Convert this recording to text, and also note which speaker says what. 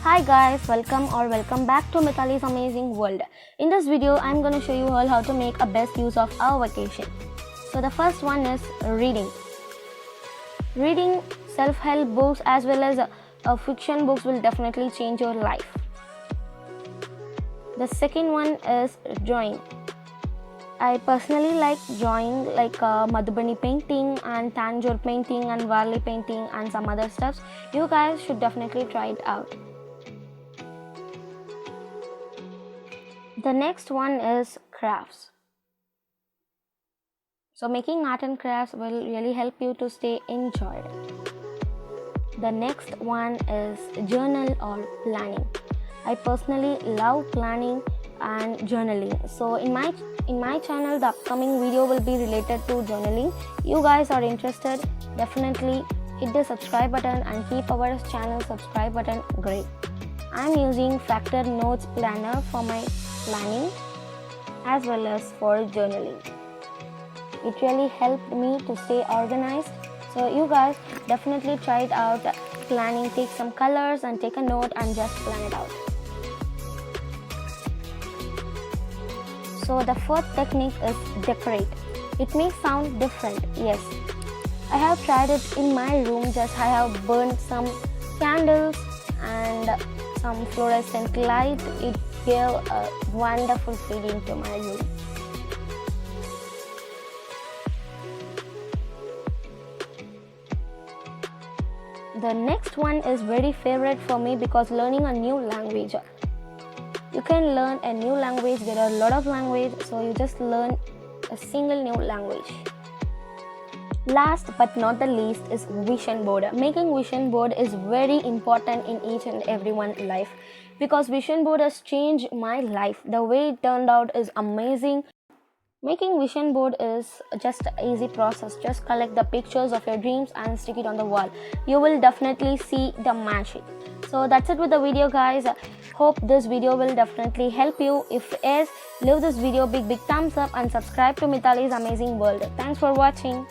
Speaker 1: Hi guys, welcome back to Mithali's amazing world. In this video, I'm going to show you all how to make a best use of our vacation. So the first one is reading. Reading self-help books as well as fiction books will definitely change your life. The second one is drawing. I personally like drawing like Madhubani painting and Tanjore painting and Varli painting and some other stuffs. You guys should definitely try it out. The next one is crafts. So making art and crafts will really help you to stay enjoyed. The next one is journal or planning. I personally love planning and journaling. So in my channel, the upcoming video will be related to journaling. You guys are interested, definitely hit the subscribe button and keep our channel subscribe button great. I'm using Factor Notes Planner for my planning as well as for journaling. It really helped me to stay organized. So you guys definitely try it out. Planning, take some colors and take a note and just plan it out. So the fourth technique is decorate. It may sound different, yes. I have tried it in my room. Just I have burned some candles and some fluorescent light. It gave a wonderful feeling to my room. The next one is very favorite for me because learning a new language. You can learn a new language. There are a lot of languages, so you just learn a single new language. Last but not the least is vision board. Making vision board is very important in each and everyone's life because vision board has changed my life. The way it turned out is amazing. Making vision board is just an easy process. Just collect the pictures of your dreams and stick it on the wall. You will definitely see the magic. So that's it with the video, guys. Hope this video will definitely help you. If yes, leave this video big thumbs up and subscribe to Mithali's amazing world. Thanks for watching.